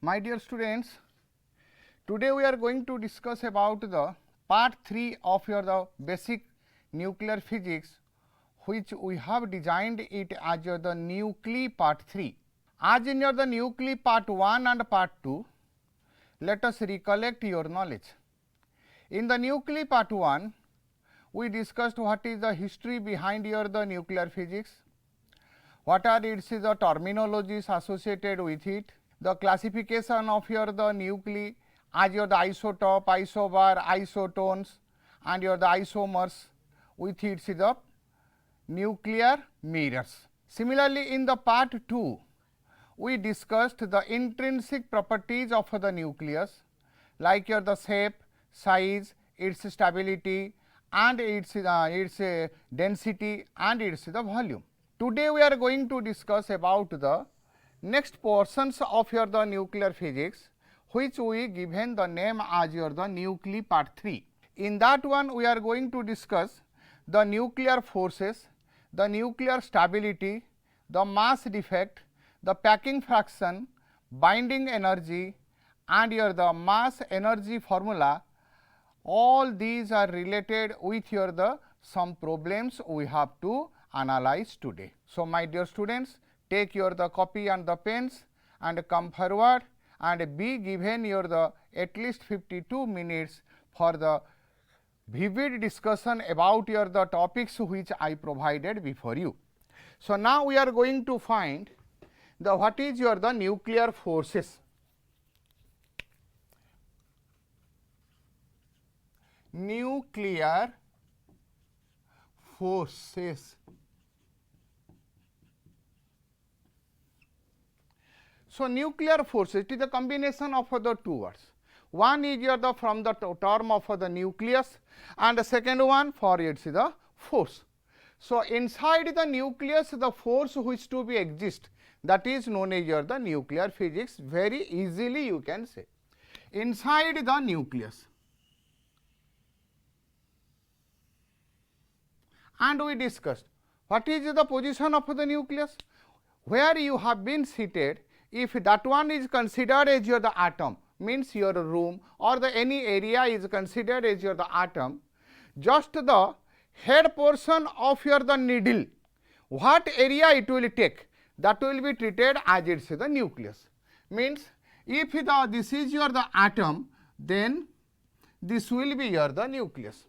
My dear students, today we are going to discuss about the part 3 of your the basic nuclear physics, which we have designed it as your the nuclei part 3. As in your the nuclei part 1 and part 2, let us recollect your knowledge. In the nuclei part 1, we discussed what is the history behind your the nuclear physics, what are its the terminologies associated with it, the classification of your the nuclei as your the isotope, isobar, isotones and your the isomers with its the nuclear mirrors. Similarly, in the part 2, we discussed the intrinsic properties of the nucleus like your the shape, size, its stability and its density and its the volume. Today we are going to discuss about the next portions of your the nuclear physics, which we given the name as your the nuclei part 3. In that one we are going to discuss the nuclear forces, the nuclear stability, the mass defect, the packing fraction, binding energy and your the mass energy formula. All these are related with your the some problems we have to analyze today. So, my dear students, take your the copy and the pens and come forward and be given your the at least 52 minutes for the vivid discussion about your the topics which I provided before you. So, now we are going to find the what is your the nuclear forces. Nuclear forces. So, nuclear forces, it is a combination of the two words. One is your the from the term of the nucleus and the second one for its the force. So, inside the nucleus the force which to be exist, that is known as your the nuclear physics. Very easily you can say. Inside the nucleus, and we discussed what is the position of the nucleus, where you have been seated. If that one is considered as your the atom, means your room or the any area is considered as your the atom, just the head portion of your the needle, what area it will take, that will be treated as its the nucleus. Means if the this is your the atom, then this will be your the nucleus.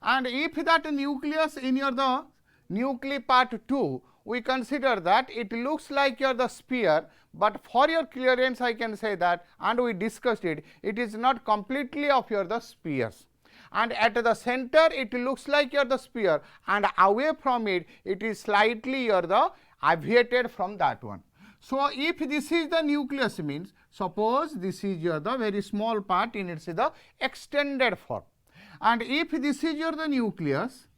And if that nucleus in your the nuclei part 2, we consider that it looks like your the sphere, but for your clearance I can say that, and we discussed it, it is not completely of your the spheres, and at the center it looks like your the sphere, and away from it, it is slightly your the aviated from that one. So, if this is the nucleus, means suppose this is your the very small part in its the extended form, and if this is your the nucleus,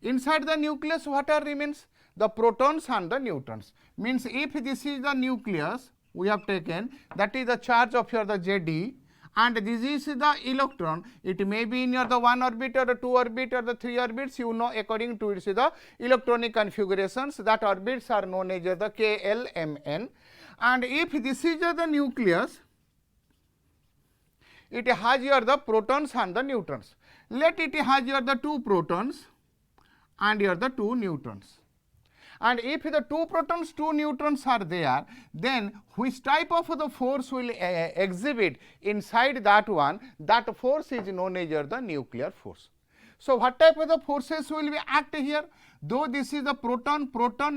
inside the nucleus what are remains? The protons and the neutrons. Means if this is the nucleus we have taken, that is the charge of your the Zd, and this is the electron, it may be in your the 1 orbit or the 2 orbit or the 3 orbits, you know, according to its the electronic configurations, that orbits are known as the K, L, M, N. And if this is the nucleus, it has your the protons and the neutrons. Let it has your the 2 protons and your the 2 neutrons. And if the 2 protons, 2 neutrons are there, then which type of the force will exhibit inside that one, that force is known as the nuclear force. So, what type of the forces will be act here? Though this is the proton,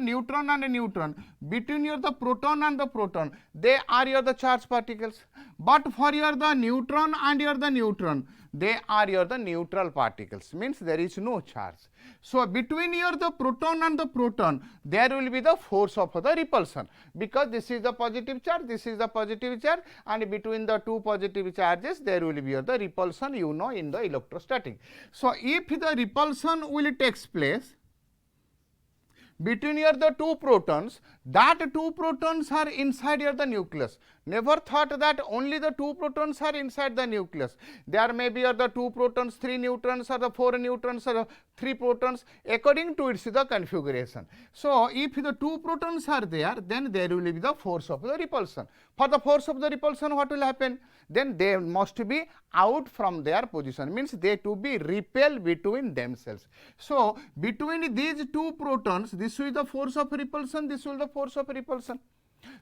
neutron and neutron, between your the proton and the proton, they are your the charged particles, but for your the neutron and your the neutron, they are your the neutral particles, means there is no charge. So, between your the proton and the proton, there will be the force of the repulsion, because this is the positive charge, this is the positive charge, and between the two positive charges there will be the repulsion, you know, in the electrostatic. So, if the repulsion will takes place between your the 2 protons, that 2 protons are inside your the nucleus. Never thought that only the 2 protons are inside the nucleus. There may be the 2 protons, 3 neutrons, or the 4 neutrons, or the 3 protons, according to its the configuration. So if the 2 protons are there, then there will be the force of the repulsion. For the force of the repulsion, what will happen? Then they must be out from their position, means they to be repelled between themselves. So between these 2 protons, this will be the force of repulsion, this will be the force of repulsion.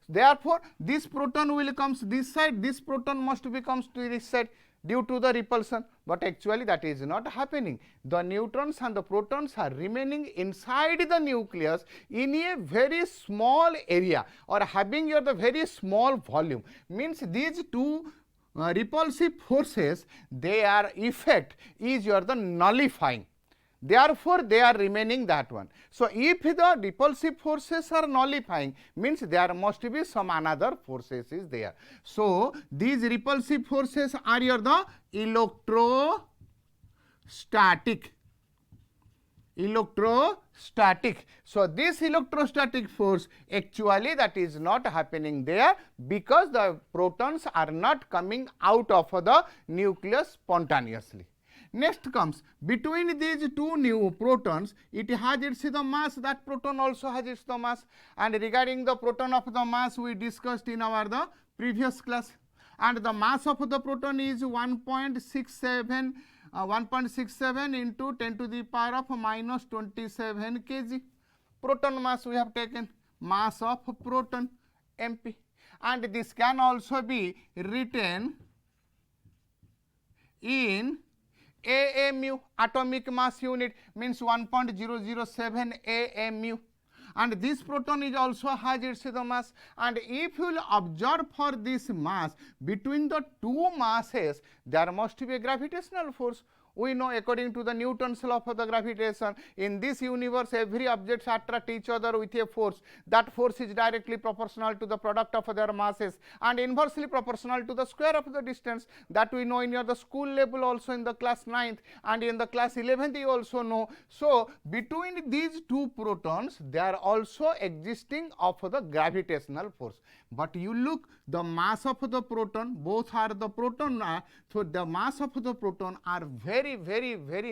Therefore, this proton will comes this side, this proton must be comes to this side due to the repulsion, but actually that is not happening. The neutrons and the protons are remaining inside the nucleus in a very small area or having your the very small volume, means these two repulsive forces, their effect is your the nullifying. Therefore, they are remaining that one. So, if the repulsive forces are nullifying, means there must be some another forces is there. So, these repulsive forces are your the electrostatic. So, this electrostatic force actually that is not happening there, because the protons are not coming out of the nucleus spontaneously. Next comes between these two new protons, it has its the mass, that proton also has its the mass, and regarding the proton of the mass we discussed in our the previous class, and the mass of the proton is 1.67 into 10 to the power of minus 27 kg. Proton mass we have taken, mass of proton mp, and this can also be written in AMU, atomic mass unit, means 1.007 AMU, and this proton is also has its the mass. And if you will observe for this mass, between the two masses there must be a gravitational force. We know according to the Newton's law of the gravitation, in this universe every objects attract each other with a force. That force is directly proportional to the product of their masses and inversely proportional to the square of the distance. That we know in your the school level, also in the class 9th, and in the class 11th you also know. So between these two protons there are also existing of the gravitational force. But you look, the mass of the proton, both are the proton, so the mass of the proton are very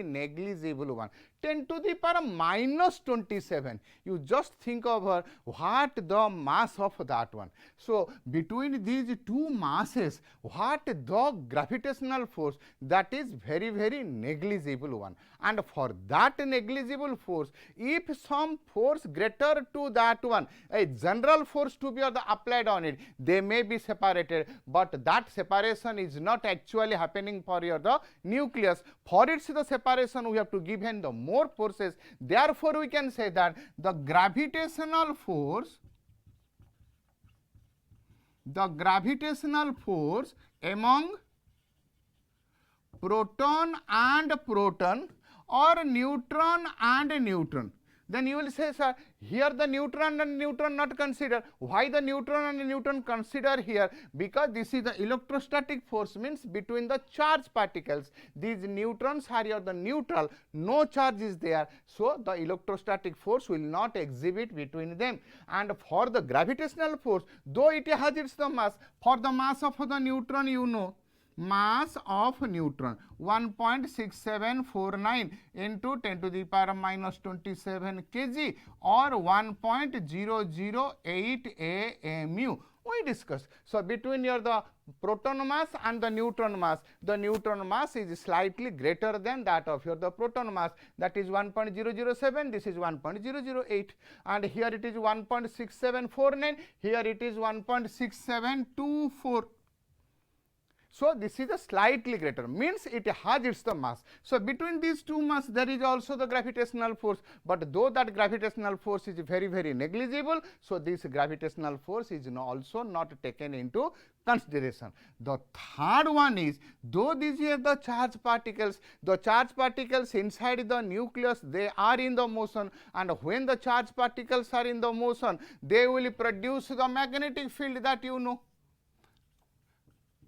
negligible one, 10 to the power minus 27. You just think of what the mass of that one. So between these two masses, what the gravitational force, that is very negligible one. And for that negligible force, if some force greater to that one, a general force to be applied on it, they may be separated, but that separation is not actually happening for your the nucleus. For its the separation, we have to give in the more forces. Therefore, we can say that the gravitational force among proton and proton or neutron and neutron. Then you will say, sir, here the neutron and neutron not considered. Why the neutron and neutron consider here? Because this is the electrostatic force, means between the charged particles. These neutrons are here the neutral, no charge is there. So the electrostatic force will not exhibit between them. And for the gravitational force, though it has its the mass, for the mass of the neutron, you know, mass of neutron 1.6749 into 10 to the power minus 27 kg or 1.008 AMU. We discussed. So between your the proton mass and the neutron mass is slightly greater than that of your the proton mass, that is 1.007, this is 1.008, and here it is 1.6749, here it is 1.6724. So this is a slightly greater, means it has its the mass. So between these two mass there is also the gravitational force, but though that gravitational force is very negligible, so this gravitational force is also not taken into consideration. The third one is, though these are the charged particles inside the nucleus, they are in the motion, and when the charged particles are in the motion, they will produce the magnetic field, that you know.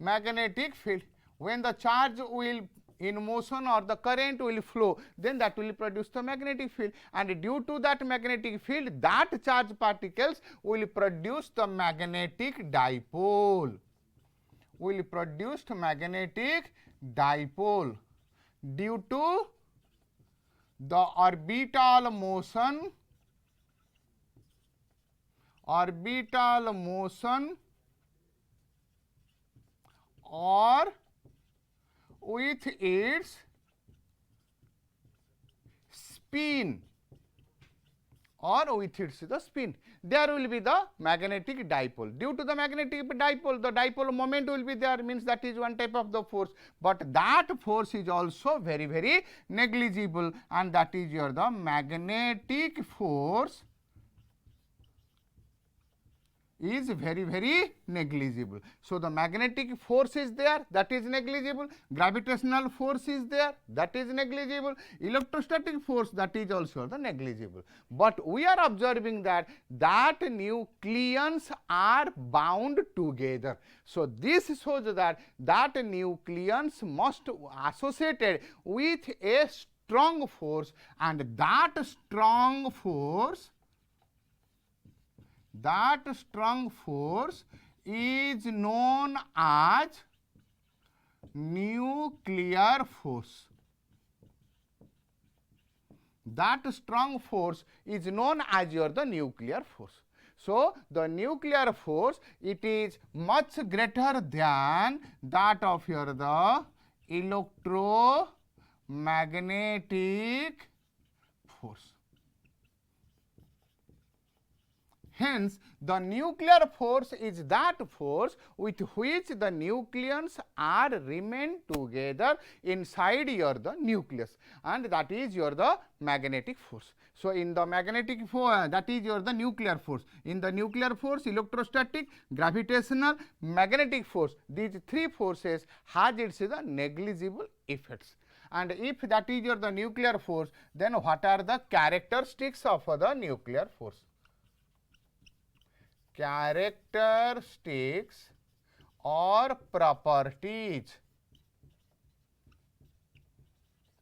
Magnetic field, when the charge will in motion or the current will flow, then that will produce the magnetic field, and due to that magnetic field, that charged particles will produce the magnetic dipole, will produce magnetic dipole due to the orbital motion or with its spin, or with its the spin, there will be the magnetic dipole. Due to the magnetic dipole, the dipole moment will be there, means that is one type of the force, but that force is also very, very negligible, and that is your the magnetic force is very, very negligible. So the magnetic force is there, that is negligible. Gravitational force is there, that is negligible. Electrostatic force, that is also the negligible. But we are observing that nucleons are bound together. So this shows that nucleons must associated with a strong force, and that strong force is known as nuclear force. That strong force is known as the nuclear force. So the nuclear force, it is much greater than that of your the electromagnetic force. Hence, the nuclear force is that force with which the nucleons are remain together inside your the nucleus, and that is your the magnetic force. So in the magnetic force, that is your the nuclear force. In the nuclear force, electrostatic, gravitational, magnetic force, these three forces has its the negligible effects. And if that is your the nuclear force, then what are the characteristics of the nuclear force? Characteristics or properties.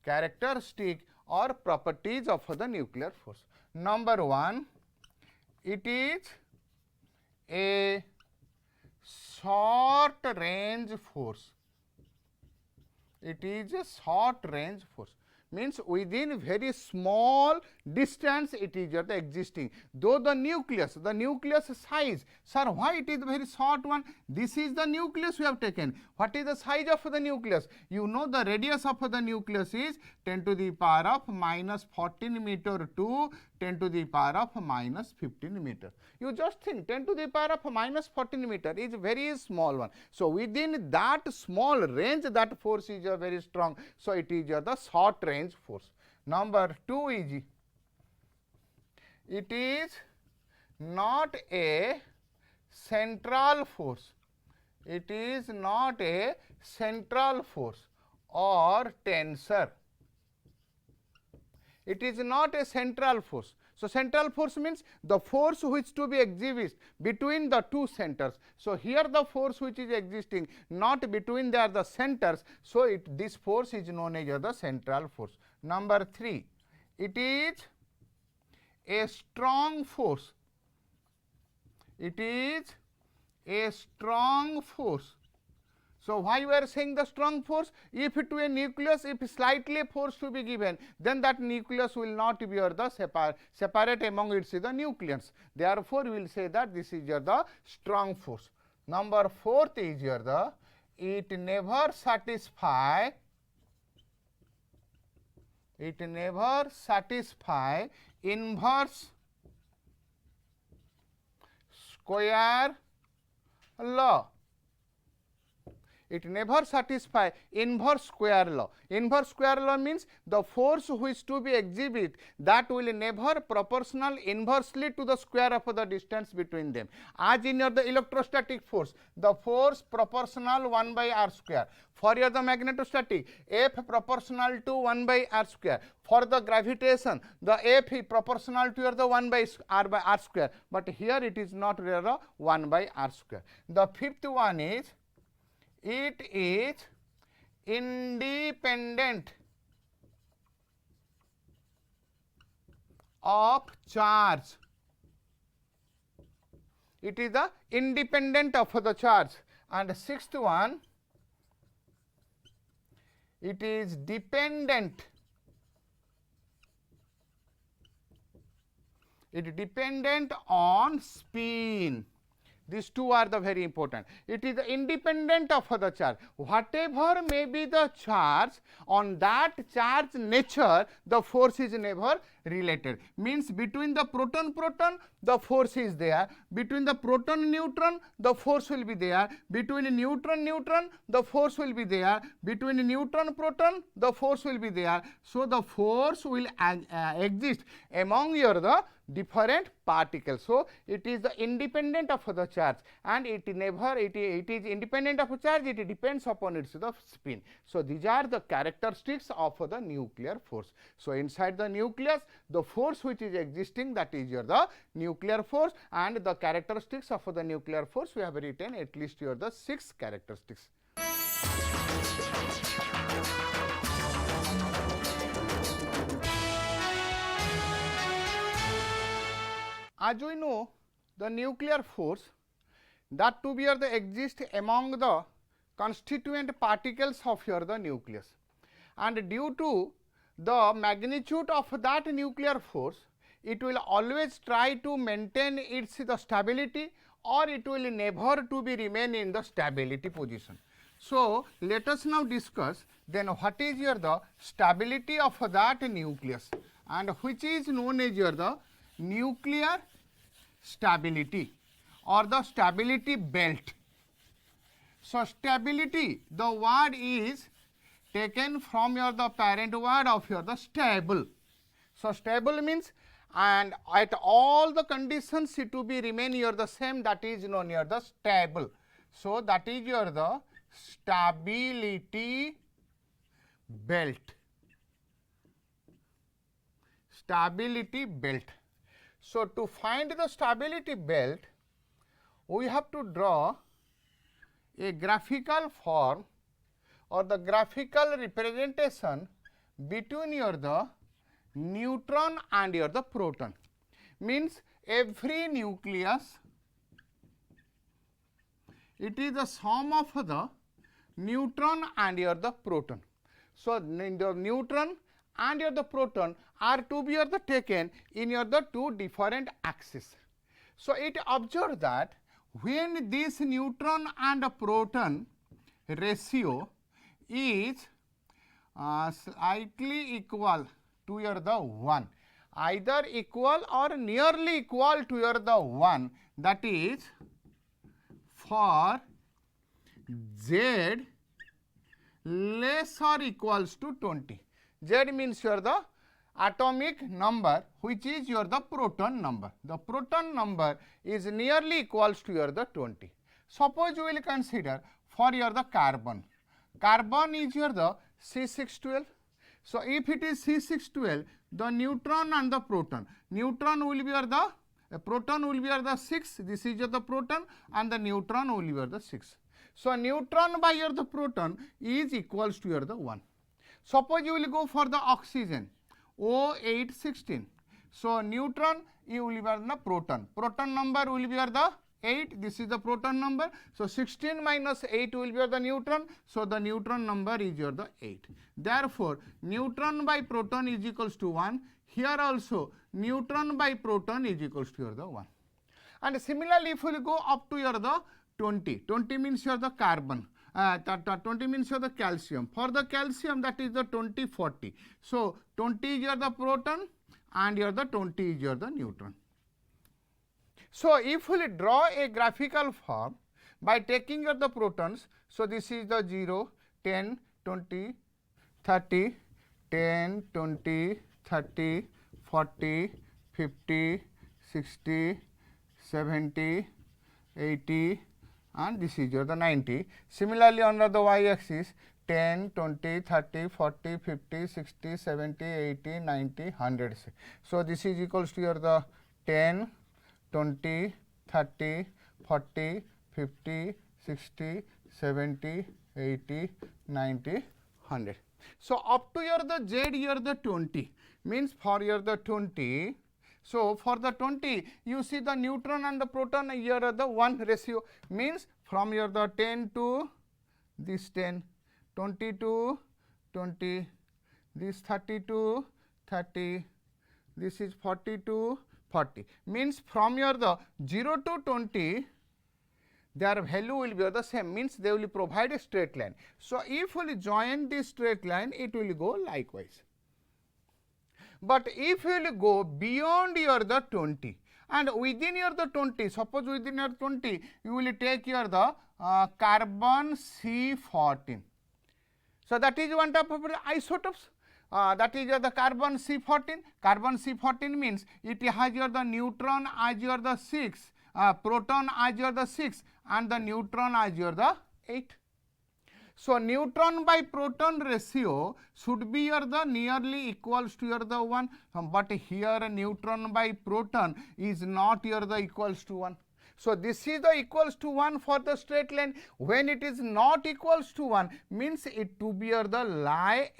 Characteristic or properties of the nuclear force. Number one, it is a short range force. It is a short range force, means within very small distance it is the existing. Though the nucleus size, sir, why it is very short one? This is the nucleus we have taken. What is the size of the nucleus? You know the radius of the nucleus is 10 to the power of minus 14 meter to 10 to the power of minus 15 meter. You just think 10 to the power of minus 14 meter is very small one. So within that small range, that force is very strong. So it is the short range force. Number two is, it is not a central force. It is not a central force or tensor. It is not a central force. So central force means the force which to be exhibit between the two centers. So here the force which is existing not between the centers. So this force is known as the central force. Number three, it is a strong force. It is a strong force. So why we are saying the strong force? If to a nucleus, if slightly force to be given, then that nucleus will not be the separate among its the nucleons. Therefore, we will say that this is the strong force. Number fourth is the, it never satisfy inverse square law. It never satisfy inverse square law. Inverse square law means the force which to be exhibit, that will never proportional inversely to the square of the distance between them. As in the electrostatic force, the force proportional 1 by r square. For the magnetostatic, F proportional to 1 by r square. For the gravitation, the F is proportional to the 1 by r square. But here it is not 1 by r square. The fifth one is, it is independent of charge. It is the independent of the charge. And sixth one, it is dependent. It is dependent on spin. These two are the very important. It is independent of the charge. Whatever may be the charge, on that charge nature, the force is never related. Means between the proton, the force is there. Between the proton-neutron, the force will be there. Between neutron-neutron, the force will be there. Between neutron-proton, the force will be there. So the force will exist among the different particles. So it is the independent of the charge, and it is independent of charge. It depends upon its the spin. So these are the characteristics of the nuclear force. So inside the nucleus, the force which is existing, that is the nuclear force, and the characteristics of the nuclear force we have written at least the 6 characteristics. As we know, the nuclear force that to be the exist among the constituent particles of the nucleus, and due to the magnitude of that nuclear force, it will always try to maintain its the stability, or it will never to be remain in the stability position. So let us now discuss then what is the stability of that nucleus, and which is known as the nuclear stability or the stability belt. So stability, the word is taken from the parent word of the stable. So stable means, and at all the conditions it to be remain the same, that is known the stable. So that is the stability belt. Stability belt. So to find the stability belt, we have to draw a graphical form or the graphical representation between the neutron and the proton. Means every nucleus, it is the sum of the neutron and the proton. So the neutron and the proton are to be taken in the two different axes. So it observed that when this neutron and proton ratio is slightly equal to the 1, either equal or nearly equal to the 1, that is for Z less or equals to 20. Z means the atomic number, which is the proton number. The proton number is nearly equals to the 20. Suppose we will consider for the carbon. Carbon is the C612. So if it is C612, the neutron and the proton. Neutron will be the proton will be the 6. This is the proton, and the neutron will be the 6. So neutron by the proton is equals to the 1. Suppose you will go for the oxygen, O816. So neutron you will be the proton. Proton number will be the 8. This is the proton number. So 16 minus 8 will be the neutron. So the neutron number is the 8. Therefore neutron by proton is equals to 1. Here also neutron by proton is equals to the 1. And similarly, if we go up to the 20, 20 means the carbon. 20 means the calcium. For the calcium, that is the 2040. So 20 is the proton, and the 20 is the neutron. So if we draw a graphical form by taking the protons, so this is the 0, 10, 20, 30, 10, 20, 30, 40, 50, 60, 70, 80, and this is the 90. Similarly, under the y-axis, 10, 20, 30, 40, 50, 60, 70, 80, 90, 100. So this is equals to the 10, 20, 30, 40, 50, 60, 70, 80, 90, 100. So up to your the Z your the 20 means for your the 20. So for the 20 you see the neutron and the proton here are the 1 ratio, means from your the 10 to this 10, 20 to 20, this 30 to 30, this is 40 to 40, means from your the 0 to 20 their value will be the same, means they will provide a straight line. So if we join this straight line, it will go likewise. But if you will go beyond your the 20 and within your the 20, suppose within your 20 you will take your the carbon C14. So that is one type of isotopes. That is the carbon C14. Carbon C14 means it has your the neutron as your the 6, proton as your the 6 and the neutron as your the 8. So neutron by proton ratio should be your the nearly equals to your the 1, but here neutron by proton is not your the equals to 1. So this is the equals to 1 for the straight line. When it is not equals to 1 means it to be your the lie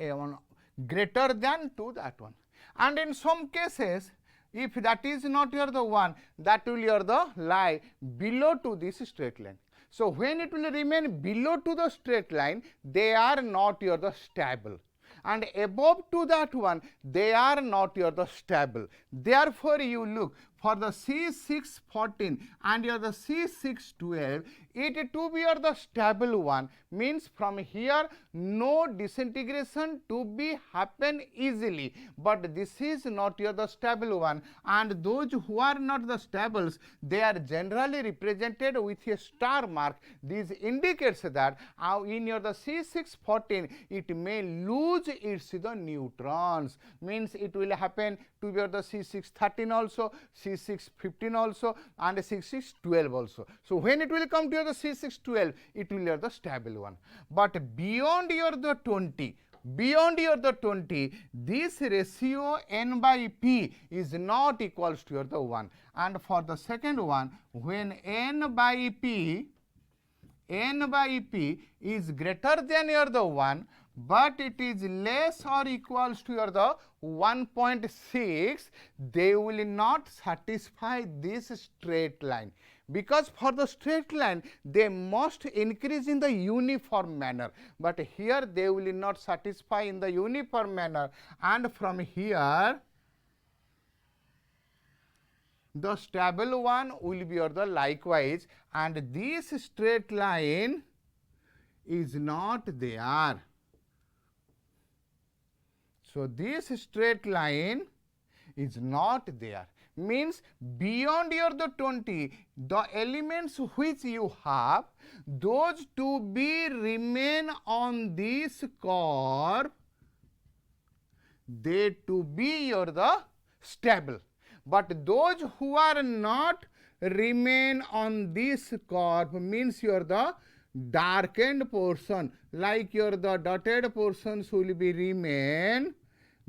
greater than to that one. And in some cases if that is not your the 1, that will your the lie below to this straight line. So when it will remain below to the straight line, they are not your the stable, and above to that one they are not your the stable. Therefore you look for the C614 and your the C612, it to be your the stable one, means from here no disintegration to be happen easily, but this is not your the stable one, and those who are not the stables they are generally represented with a star mark. This indicates that in your the C614 it may lose its the neutrons, means it will happen to be your the C613 also, C615 also and C612 also. So when it will come to your the C612 it will be the stable one, but beyond your the 20, beyond your the 20 this ratio n by p is not equals to your the 1, and for the second one when n by p is greater than your the 1 but it is less or equals to your the 1.6, they will not satisfy this straight line, because for the straight line they must increase in the uniform manner, but here they will not satisfy in the uniform manner, and from here the stable one will be or the likewise, and this straight line is not there. So this straight line is not there, means beyond your the 20 the elements which you have, those to be remain on this curve, they to be your the stable, but those who are not remain on this curve means your the darkened portion, like your the dotted portions will be remain,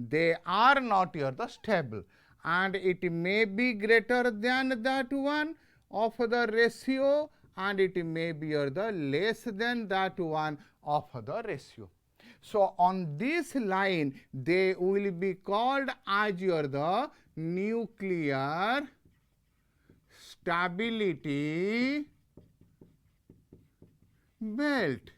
they are not your the stable, and it may be greater than that one of the ratio, and it may be your the less than that one of the ratio. So on this line they will be called as your the nuclear stability belt.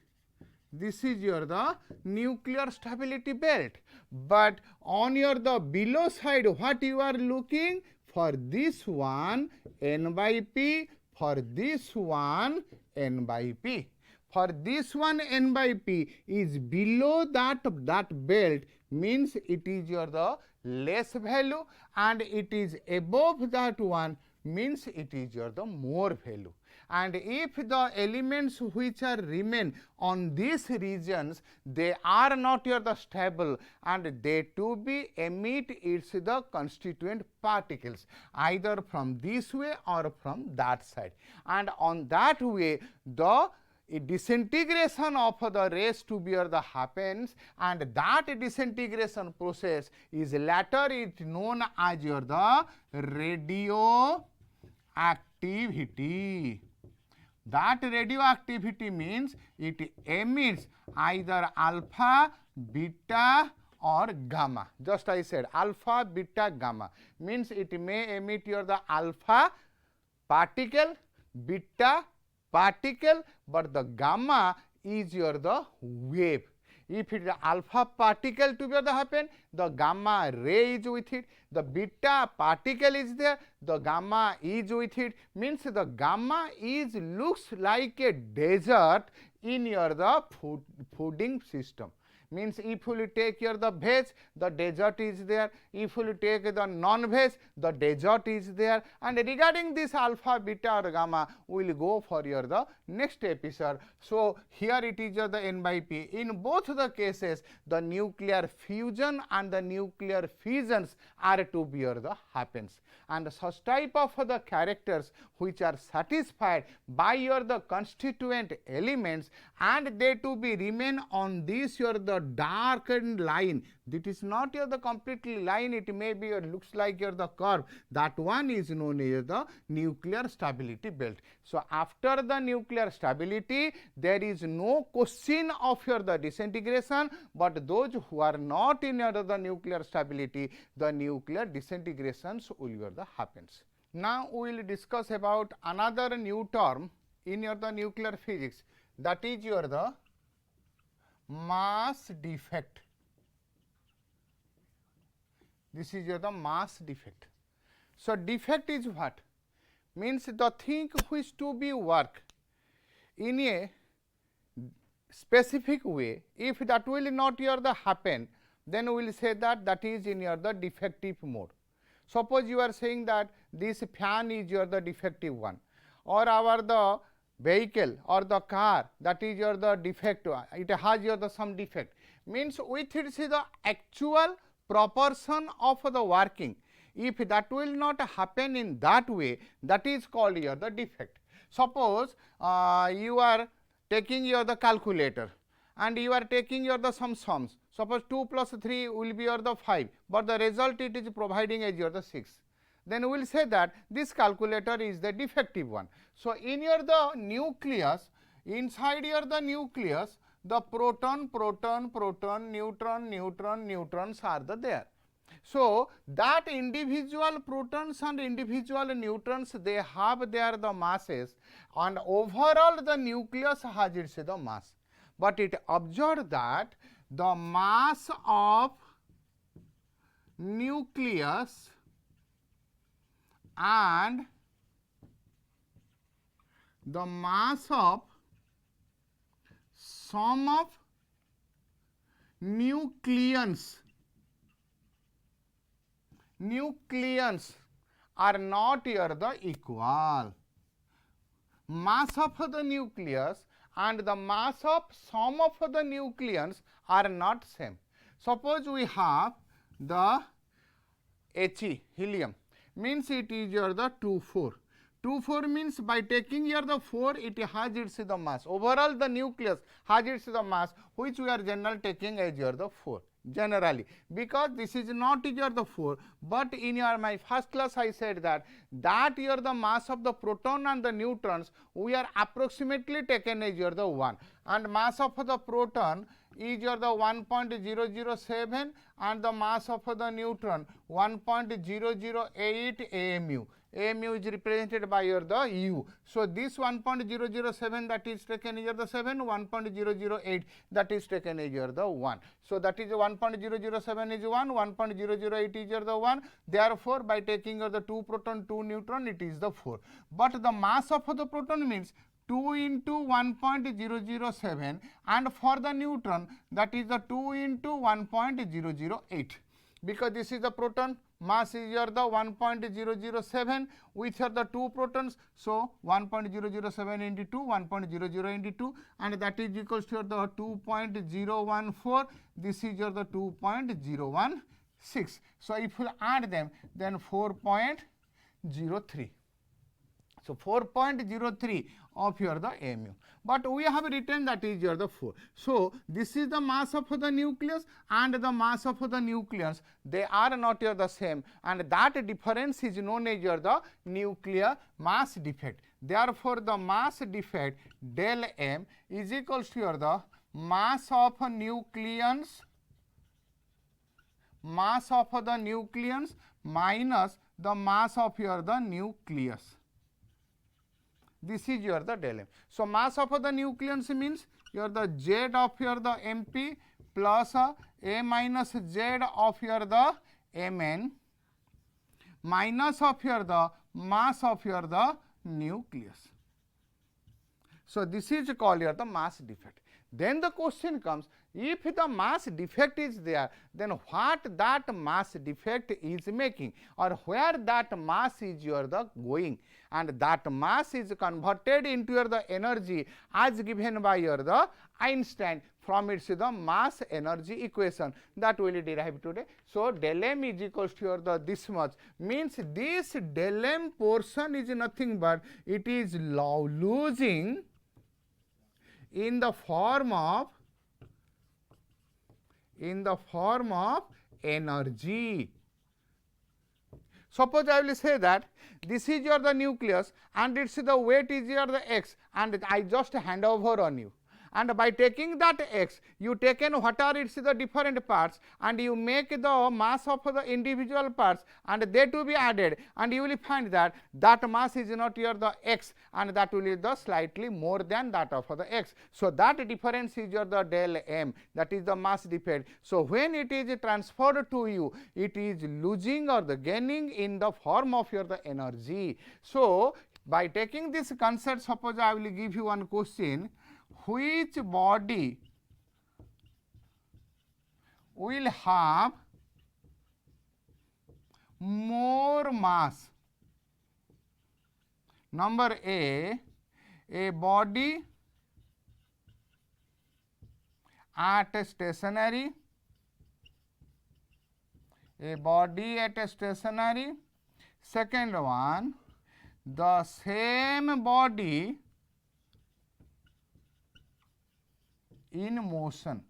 This is your the nuclear stability belt, but on your the below side what you are looking for, this one n by p, for this one n by p. For this one n by p is below that belt, means it is your the less value, and it is above that one means it is your the more value. And if the elements which are remain on these regions, they are not your the stable, and they to be emit its the constituent particles either from this way or from that side, and on that way the disintegration of the rays to be the happens, and that disintegration process is later is known as your the radioactivity. that radioactivity means it emits either alpha, beta or gamma. Just I said alpha, beta, gamma means it may emit your the alpha particle, beta particle, but the gamma is your the wave. If it is alpha particle to be the happen, the gamma ray is with it. The beta particle is there, the gamma is with it. Means the gamma is looks like a desert in your the fooding system. Means if you take here the veg, the desert is there. If you take the non-veg, the desert is there. And regarding this alpha, beta or gamma, we will go for your the next episode. So here it is the N by P. In both the cases, the nuclear fusion and the nuclear fissions are to be your the happens. And such type of the characters which are satisfied by your the constituent elements, and they to be remain on this your the darkened line. That is not your the completely line, it may be looks like your the curve. That one is known as the nuclear stability belt. So after the nuclear stability, there is no question of your the disintegration, but those who are not in your the nuclear stability, the nuclear disintegrations will your the happens. Now we will discuss about another new term in your the nuclear physics, that is your the mass defect. This is your the mass defect. So defect is what? Means the thing which to be work in a specific way. If that will not your the happen, then we will say that that is in your the defective mode. Suppose you are saying that this fan is your the defective one, or our the vehicle or the car, that is your the defect, it has your the some defect. Means with it is the actual proportion of the working. If that will not happen in that way, that is called your the defect. Suppose you are taking your the calculator and you are taking your the some sums. Suppose 2 plus 3 will be your the 5, but the result it is providing as your the 6. Then we will say that this calculator is the defective one. So in your the nucleus, inside your the nucleus, the proton, neutron, neutrons are there. So that individual protons and individual neutrons, they have their the masses, and overall the nucleus has its the mass. But it observed that the mass of nucleus and the mass of sum of nucleons are not here the equal. Mass of the nucleus and the mass of sum of the nucleons are not same. Suppose we have the He, helium, means it is your the 2, 4. 2, 4 means by taking here the 4, it has its the mass. Overall the nucleus has its the mass, which we are generally taking as your the 4. Generally, because this is not your the 4, but in your my first class I said that your the mass of the proton and the neutrons we are approximately taken as your the 1, and mass of the proton is your the 1.007 and the mass of the neutron 1.008 AMU. AMU is represented by your the U. So this 1.007 that is taken as your the 7, 1.008 that is taken as your the 1. So that is 1.007 is 1, 1.008 is your the 1. Therefore, by taking your the 2 proton, 2 neutron, it is the 4. But the mass of the proton means 2 into 1.007, and for the neutron that is the 2 into 1.008. Because this is the proton, mass is your the 1.007 with your the 2 protons. So 1.007 into 2, 1.00 into 2, and that is equals to the 2.014. This is your the 2.016. So if you add them, then 4.03. So 4.03 of your the AMU. But we have written that is your the 4. So this is the mass of the nucleus and the mass of the nucleons. They are not your the same, and that difference is known as your the nuclear mass defect. Therefore, the mass defect del m is equals to your the mass of nucleons minus the mass of your the nucleus. This is your the del m. So, mass of the nucleons means your the z of your the mp plus a minus z of your the mn minus of your the mass of your the nucleus. So, this is called your the mass defect. Then the question comes, if the mass defect is there, then what that mass defect is making, or where that mass is your the going, and that mass is converted into your the energy as given by your the Einstein from its the mass energy equation that we will derive today. So, del m is equals to your the this much, means this del m portion is nothing but it is losing in the form of energy. Suppose I will say that this is your the nucleus and its the weight is your the x, and I just hand over on you, and by taking that x you taken what are its the different parts and you make the mass of the individual parts and they to be added, and you will find that that mass is not your the x, and that will be the slightly more than that of the x. So, that difference is your the del m, that is the mass defect. So, when it is transferred to you, it is losing or the gaining in the form of your the energy. So, by taking this concept, suppose I will give you one question, which body will have more mass? Number A body at a stationary, second one, the same body in motion,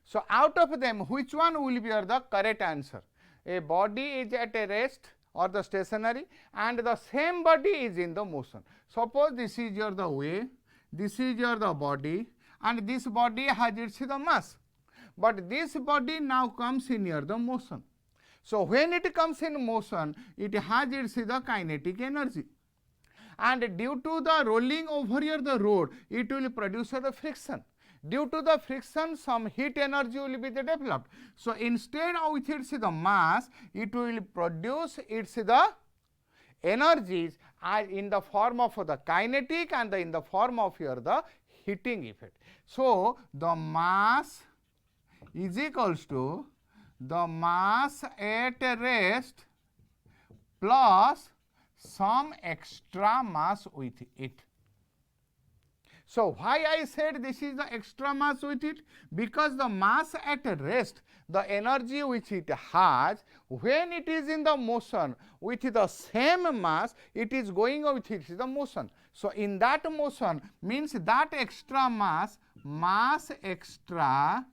So, out of them which one will be the correct answer? A body is at a rest or the stationary and the same body is in the motion. Suppose this is your the way, this is your the body, and this body has its the mass, but this body now comes in your the motion. So, when it comes in motion, it has its the kinetic energy, and due to the rolling over here the road, it will produce the friction. Due to the friction, some heat energy will be developed. So, instead of its the mass, it will produce its the energies as in the form of the kinetic and in the form of your the heating effect. So, the mass is equals to the mass at rest plus some extra mass with it. So, why I said this is the extra mass with it? Because the mass at rest, the energy which it has, when it is in the motion with the same mass, it is going with it the motion. So, in that motion means that extra mass extra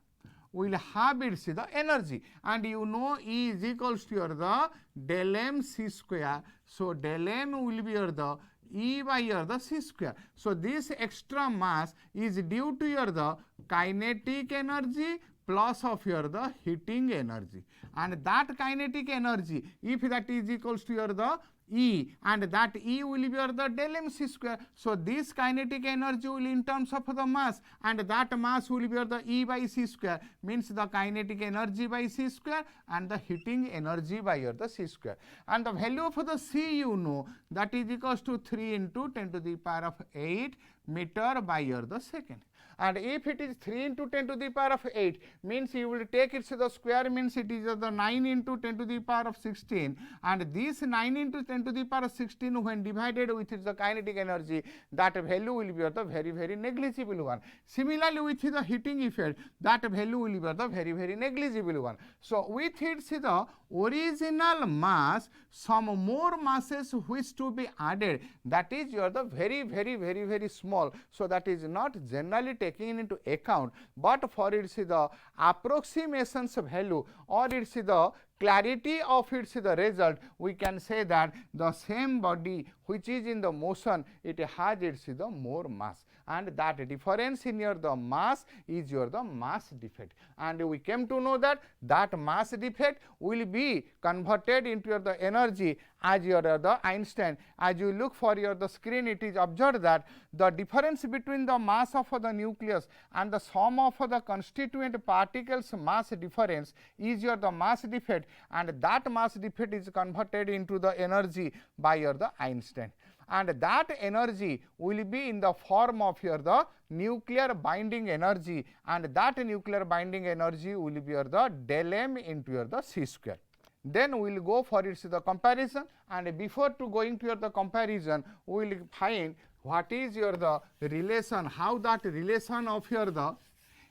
will have its the energy, and you know E is equals to your the del m c square. So, del m will be your the E by your the c square. So, this extra mass is due to your the kinetic energy plus of your the heating energy, and that kinetic energy, if that is equals to your the E, and that E will be your the del m c square. So, this kinetic energy will in terms of the mass, and that mass will be your the E by c square, means the kinetic energy by c square and the heating energy by your the c square. And the value of the C you know, that is equals to 3 into 10 to the power of 8 meter by your the second. And if it is 3 into 10 to the power of 8, means you will take it to the square, means it is the 9 into 10 to the power of 16, and this 9 into 10 to the power of 16 when divided with the kinetic energy, that value will be the very, very negligible one. Similarly, with the heating effect, that value will be the very, very negligible one. So, with its the original mass, some more masses which to be added, that is your the very, very, very, very small. So, that is not generally taken taking into account, but for its the approximations value or its the clarity of its the result, we can say that the same body which is in the motion, it has its the more mass, and that difference in your the mass is your the mass defect. And we came to know that that mass defect will be converted into your the energy as your the Einstein. As you look for your the screen, it is observed that the difference between the mass of the nucleus and the sum of the constituent particles mass difference is your the mass defect, and that mass defect is converted into the energy by your the Einstein, and that energy will be in the form of your the nuclear binding energy, and that nuclear binding energy will be your the del m into your the c square. Then we will go for its the comparison, and before to going to your the comparison, we will find what is your the relation, how that relation of your the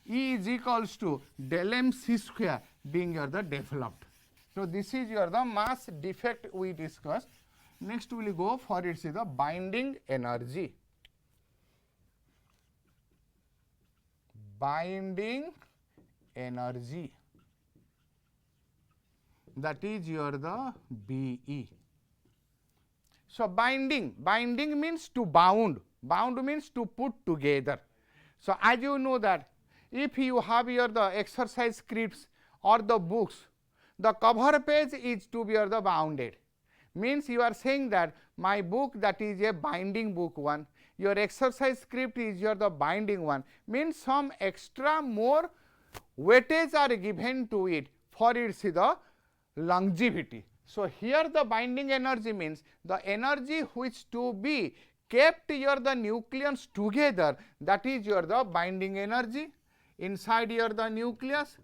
E is equals to del m c square being your the developed. So this is your the mass defect we discussed. Next we will go for its the binding energy. Binding energy, that is your the BE. So binding means to bound means to put together. So as you know that if you have your the exercise scripts or the books, the cover page is to be your the bounded, means you are saying that my book that is a binding book one, your exercise script is your the binding one, means some extra more weightage are given to it for its the longevity. So here the binding energy means the energy which to be kept your the nucleons together, that is your the binding energy. Inside your the nucleus,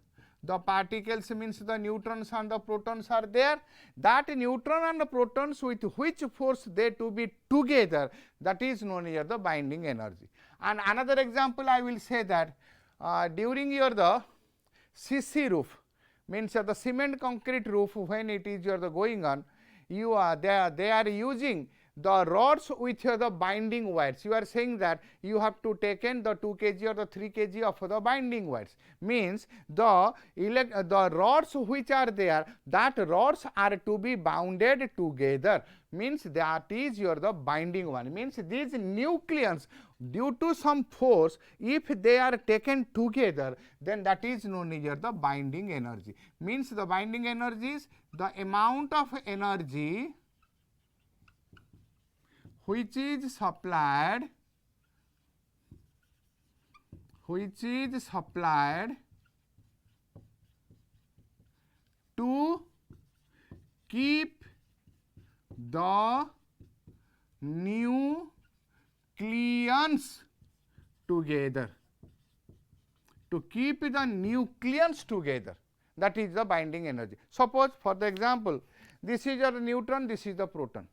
the particles means the neutrons and the protons are there, that neutron and the protons with which force they to be together, that is known as the binding energy. And another example I will say that during your the CC roof, means the cement concrete roof, when it is your the going on, you are they are using the rods with the binding wires. You are saying that you have to taken the 2 kg or the 3 kg of the binding wires, means the rods which are there, that rods are to be bounded together, means that is your the binding one, means these nucleons due to some force if they are taken together, then that is known as your the binding energy. Means the binding energy is the amount of energy which is supplied to keep the nucleons together, that is the binding energy. Suppose for the example, this is your neutron, this is the proton.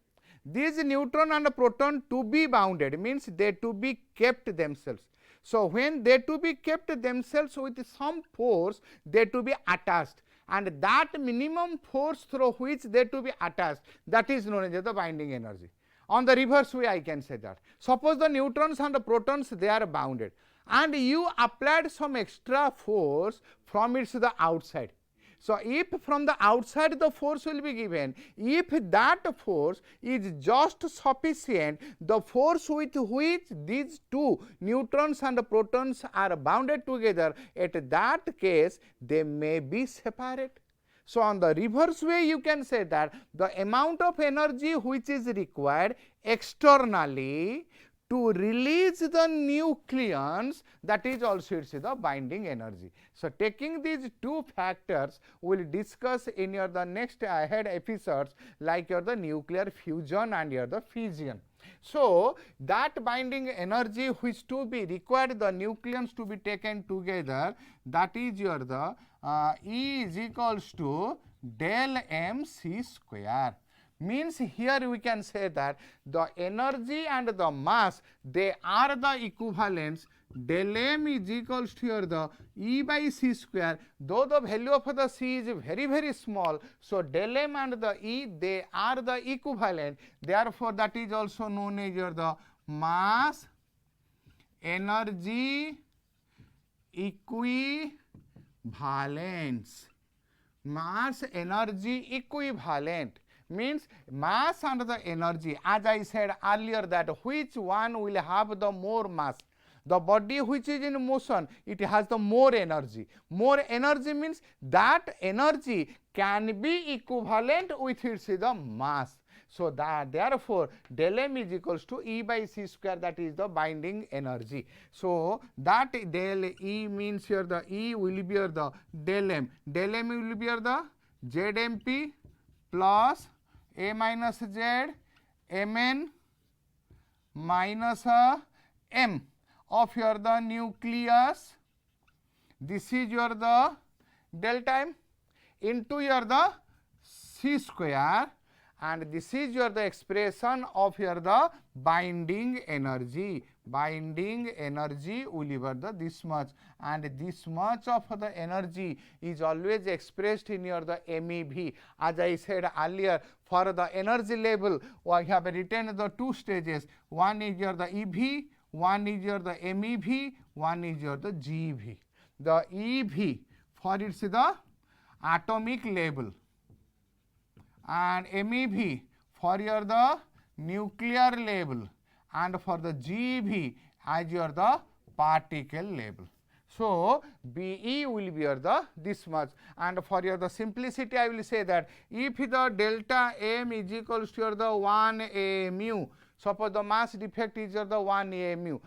These neutron and proton to be bounded means they to be kept themselves. So when they to be kept themselves with some force, they to be attached, and that minimum force through which they to be attached, that is known as the binding energy. On the reverse way I can say that, suppose the neutrons and the protons they are bounded, and you applied some extra force from its the outside. So if from the outside the force will be given, if that force is just sufficient, the force with which these two neutrons and protons are bounded together, at that case they may be separate. So on the reverse way you can say that the amount of energy which is required externally to release the nucleons, that is also it's the binding energy. So taking these two factors we will discuss in your the next ahead episodes, like your the nuclear fusion and your the fission. So that binding energy which to be required the nucleons to be taken together, that is your the E is equals to del m c square. Means here we can say that the energy and the mass they are the equivalents. Del m is equals to your the E by c square, though the value of the c is very very small. So del m and the E they are the equivalent, therefore that is also known as your the mass energy equivalence. Mass energy equivalent means mass and the energy, as I said earlier, that which one will have the more mass. The body which is in motion, it has the more energy. More energy means that energy can be equivalent with its the mass. So that therefore del M is equals to E by C square, that is the binding energy. So that del E means here the E will be here the del M. Del M will be here the ZMP plus A minus Z Mn minus M of your the nucleus. This is your the delta M into your the C square, and this is your the expression of your the binding energy. Binding energy will be the this much, and this much of the energy is always expressed in your the MEV. As I said earlier, for the energy level we have written the two stages. One is your the EV, one is your the MEV, one is your the GeV. The EV for its the atomic level, and MEV for your the nuclear level, and for the GeV as your the particle level. So BE will be your the this much, and for your the simplicity I will say that if the delta M is equals to your the 1 mu, suppose the mass defect is your the 1 mu,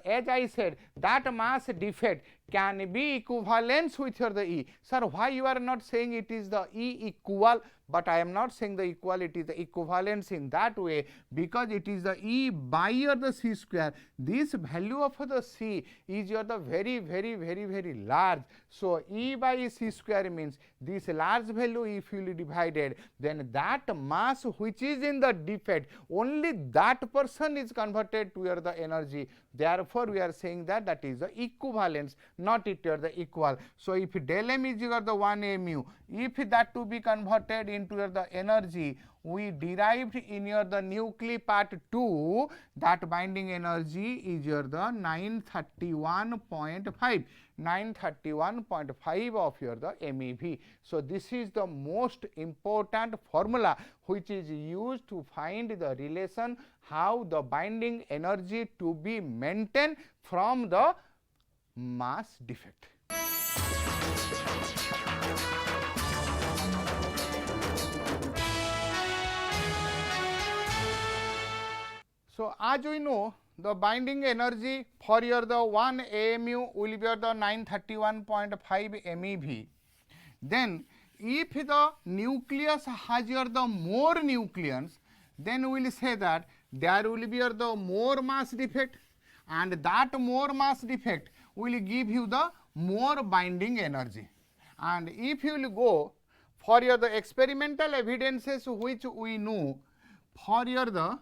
as I said, that mass defect can be equivalent with your the E. Sir, why you are not saying it is the E equal? But I am not saying the equality, the equivalence in that way, because it is the E by your the C square. This value of the C is your the very large. So E by C square means this large value, if you divided, then that mass which is in the defect, only that person is converted to your the energy. Therefore we are saying that that is the equivalence, not it or the equal. So if del M is equal to 1 mu, if that to be converted into the energy, we derived in your the nuclei part 2, that binding energy is your the 931.5 of your the MEV. So this is the most important formula which is used to find the relation how the binding energy to be maintained from the mass defect. So as we know, the binding energy for your the 1 AMU will be the 931.5 MeV. Then if the nucleus has your the more nucleons, then we will say that there will be your the more mass defect, and that more mass defect will give you the more binding energy. And if you will go for your the experimental evidences which we know, for your the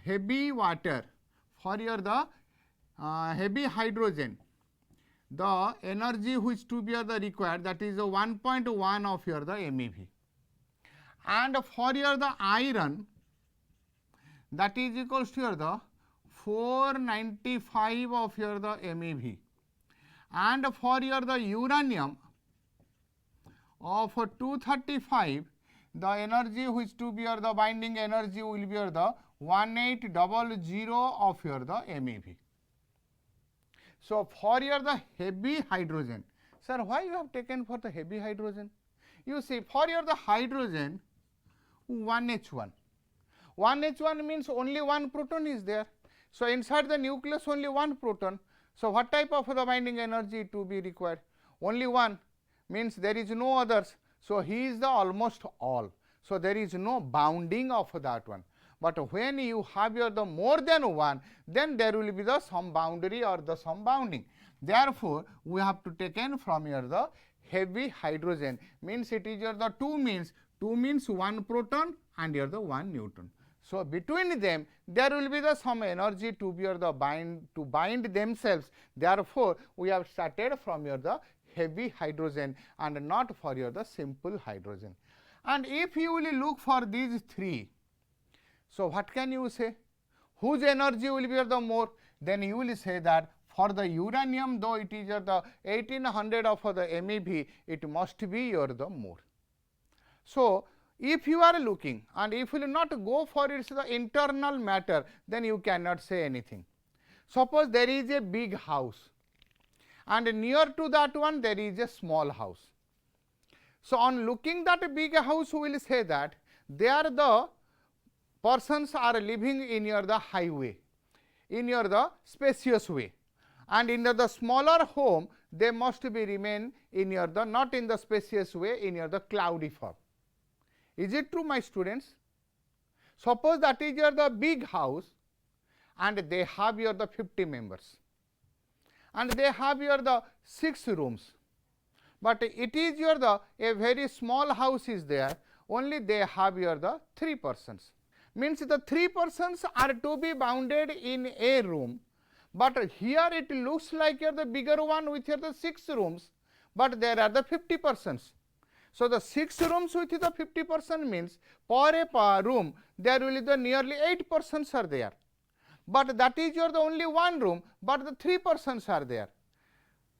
heavy water, for your the heavy hydrogen, the energy which to be the required, that is the 1.1 of your the MeV. And for your the iron, that is equals to your the 495 of your the MeV. And for your the uranium of 235, the energy which to be your the binding energy will be your the 1800 of your the MeV. So for your the heavy hydrogen, sir, why you have taken for the heavy hydrogen? You see, for your the hydrogen 1H1. 1H1 means only one proton is there. So inside the nucleus only one proton. So what type of the binding energy to be required? Only one, means there is no others. So he is the almost all. So there is no bounding of that one. But when you have your the more than one, then there will be the some boundary or the some bounding. Therefore we have to take in from here the heavy hydrogen, means it is your the 2 means one proton and here the 1 neutron. So between them there will be the some energy to be your the bind themselves. Therefore we have started from your the heavy hydrogen and not for your the simple hydrogen. And if you will look for these three, so what can you say? Whose energy will be the more? Then you will say that For the uranium, though it is the 1800 of the MeV, it must be the more. So, if you are looking and if you will not go for its the internal matter, then you cannot say anything. Suppose there is a big house and near to that one there is a small house. So, on looking that big house, we will say that there the persons are living in the highway, in the spacious way, and in the smaller home they must be remain in the not in the spacious way, in the cloudy form. Is it true, my students? Suppose that is the big house and they have the 50 members and they have the 6 rooms, but it is the a very small house is there, only they have the 3 persons. Means the 3 persons are to be bounded in a room, but here it looks like the bigger one with the 6 rooms, but there are the 50 persons. So, the 6 rooms with the 50 person means per a room there will be the nearly 8 persons are there, but that is the only one room, but the 3 persons are there.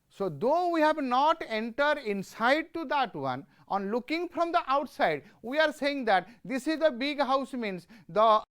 So, though we have not entered inside to that one, on looking from the outside, we are saying that this is the big house, means the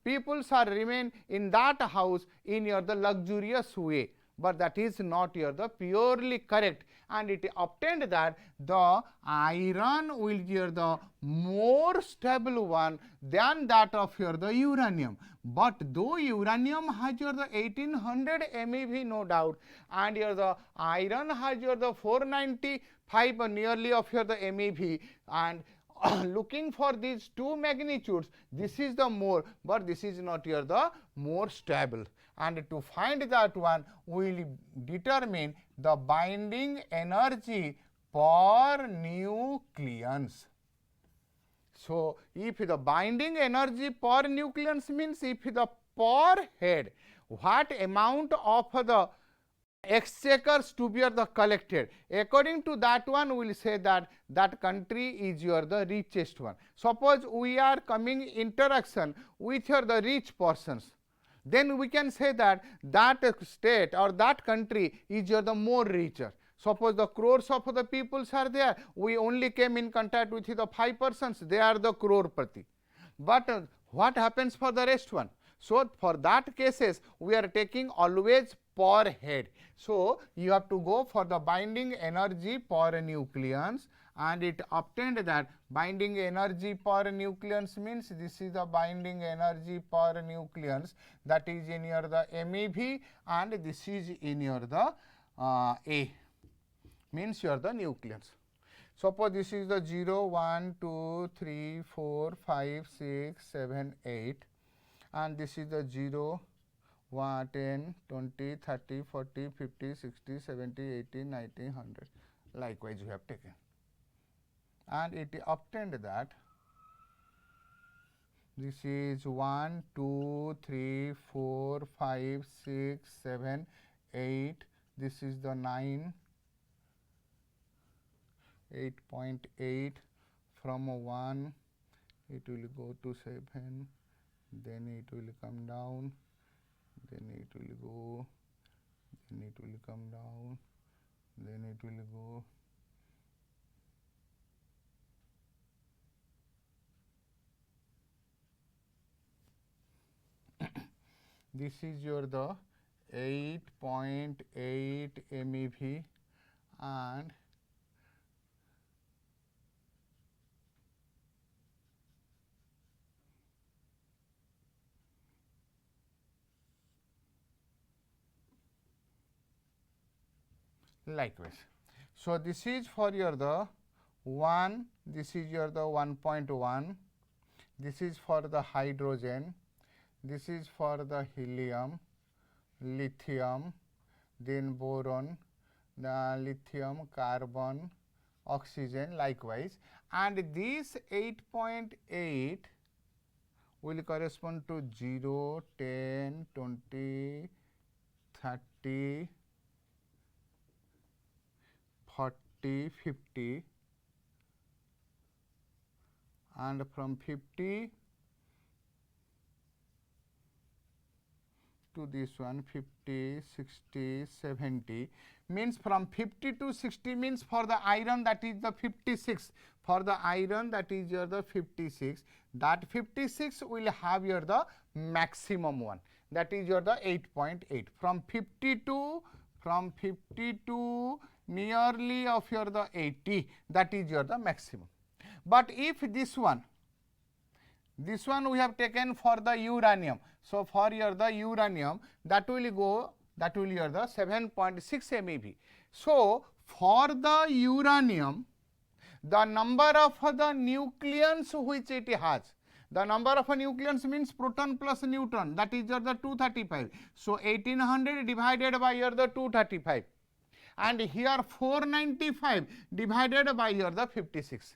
peoples are remain in that house in the luxurious way, but that is not the purely correct, and it obtained that the iron will be the more stable one than that of the uranium. But though uranium has the 1800 MeV, no doubt, and the iron has the 495 nearly of the MeV, and looking for these two magnitudes, this is the more, but this is not the more stable. And to find that one, we will determine the binding energy per nucleons. So, if the binding energy per nucleons means if the per head, what amount of the exchequers to be the collected, according to that one we will say that that country is the richest one. Suppose we are coming interaction with the rich persons, then we can say that that state or that country is the more richer. Suppose the crores of the peoples are there, we only came in contact with the 5 persons, they are the crore prati. But what happens for the rest one? So, for that cases we are taking always per head. So, you have to go for the binding energy per nucleons, and it obtained that binding energy per nucleons means this is the binding energy per nucleons, that is in the MeV, and this is in the A, means the nucleons. Suppose this is the 0, 1, 2, 3, 4, 5, 6, 7, 8, and this is the 0, 1, 10, 20, 30, 40, 50, 60, 70, 80, 90, 100. Likewise, you have taken. And it obtained that this is 1, 2, 3, 4, 5, 6, 7, 8. This is the 9, 8.8. From 1, it will go to 7. Then it will come down. Then it will go. Then it will come down. Then it will go. This is the 8.8 MeV, and likewise. So, this is for the 1, this is the 1.1, this is for the hydrogen, this is for the helium, lithium, then boron, the lithium, carbon, oxygen likewise, and this 8.8 will correspond to 0, 10, 20, 30, 40, 50, and from 50 to this one 50, 60, 70 means from 50 to 60 means for the iron that is the 56. For the iron that is your the 56, that 56 will have your the maximum one, that is your the 8.8. From 50 to nearly of your the 80, that is your the maximum. But if this one we have taken for the uranium. So, for your the uranium that will your the 7.6 MeV. So, for the uranium the number of the nucleons which it has, the number of nucleons means proton plus neutron, that is your the 235. So, 1800 divided by your the 235 and here 495 divided by your the 56.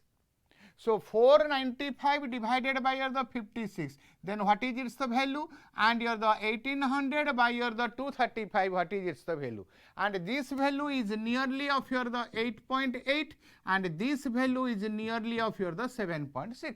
So, 495 divided by your the 56, then what is its the value, and your the 1800 by your the 235, what is its the value, and this value is nearly of your the 8.8 and this value is nearly of your the 7.6.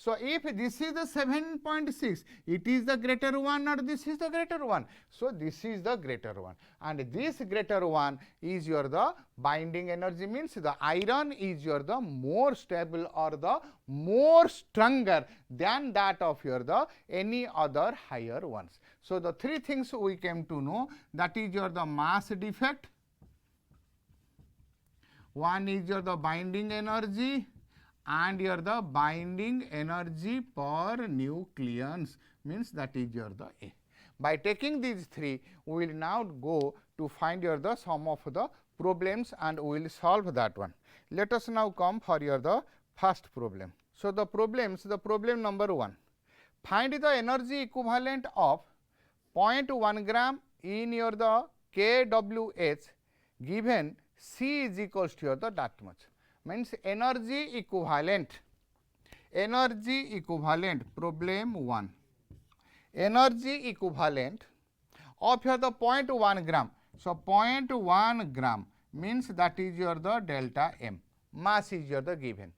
So, if this is the 7.6, it is the greater one or this is the greater one. So, this is the greater one and this greater one is your the binding energy, means the iron is your the more stable or the more stronger than that of your the any other higher ones. So, the three things we came to know, that is your the mass defect, one is your the binding energy and your the binding energy per nucleons, means that is your the A. By taking these three, we will now go to find your the sum of the problems and we will solve that one. Let us now come for your the first problem. So, the problem number 1, find the energy equivalent of 0.1 gram in your the kWh given C is equals to your the that much. Means energy equivalent, problem 1, energy equivalent of your the 0.1 gram. So, 0.1 gram means that is your the delta M, mass is your the given.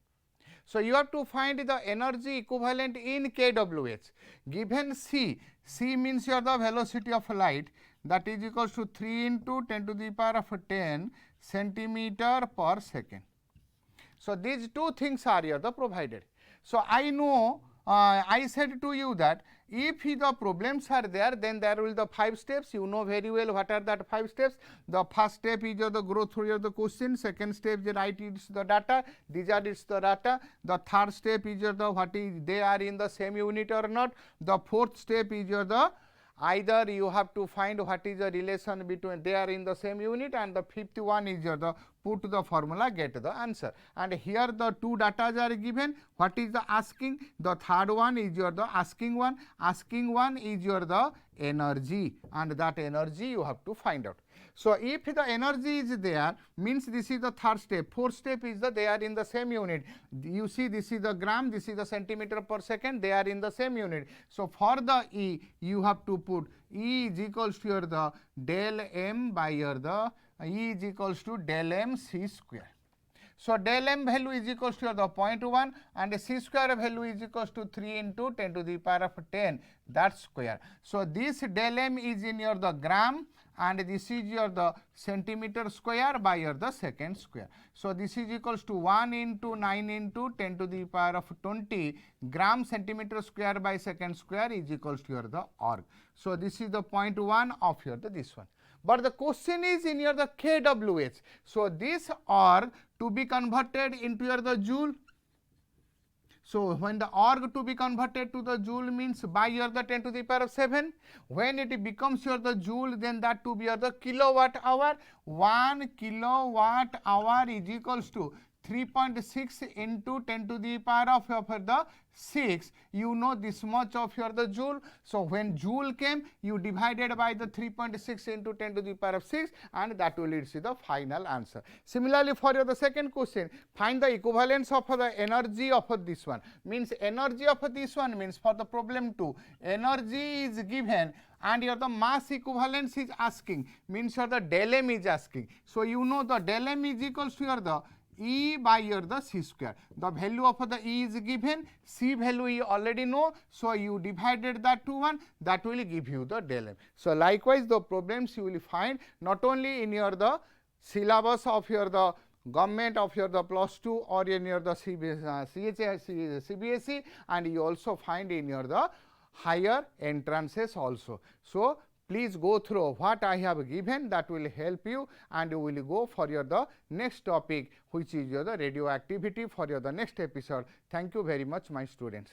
So, you have to find the energy equivalent in kWh given C. C means your the velocity of light, that is equals to 3 into 10 to the power of 10 centimeter per second. So, these two things are here the provided. So, I know I said to you that if the problems are there, then there will the 5 steps. You know very well what are that 5 steps. The first step is the go through the question, second step is write is the data, these are its the data. The third step is the what is they are in the same unit or not. The fourth step is your the either you have to find what is the relation between they are in the same unit, and the fifth one is your the put the formula, get the answer. And here the two data are given, what is the asking, the third one is your the asking one is your the energy, and that energy you have to find out. So, if the energy is there, means this is the third step. Fourth step is the they are in the same unit. You see this is the gram, this is the centimeter per second, they are in the same unit. So, for the E you have to put E is equals to your the del M by your the E is equals to del M C square. So, del M value is equals to the 0.1 and C square value is equals to 3 into 10 to the power of 10, that square. So, this del M is in your the gram and this is your the centimeter square by your the second square. So, this is equals to 1 into 9 into 10 to the power of 20 gram centimeter square by second square is equals to your the org. So, this is the 0.1 of your the this one. But the question is in your the kWh. So, this org to be converted into your the joule. So, when the org to be converted to the joule means by your the 10 to the power of 7. When it becomes your the joule, then that to be your the kilowatt hour. 1 kilowatt hour is equals to 3.6 into 10 to the power of the 6, you know this much of your the joule. So, when joule came, you divided by the 3.6 into 10 to the power of 6 and that will lead to the final answer. Similarly, for your the second question, find the equivalence of the energy of this one. Means energy of this one means for the problem 2, energy is given and your the mass equivalence is asking, means your the del M is asking. So, you know the del M is equals to your the E by your the C square. The value of the E is given, C value you already know, so you divided that to 1, that will give you the del M. So likewise the problems you will find not only in your the syllabus of your the government of your the +2 or in your the CBSE, and you also find in your the higher entrances also. So please go through what I have given, that will help you, and you will go for your the next topic, which is your the radioactivity, for your the next episode. Thank you very much, my students.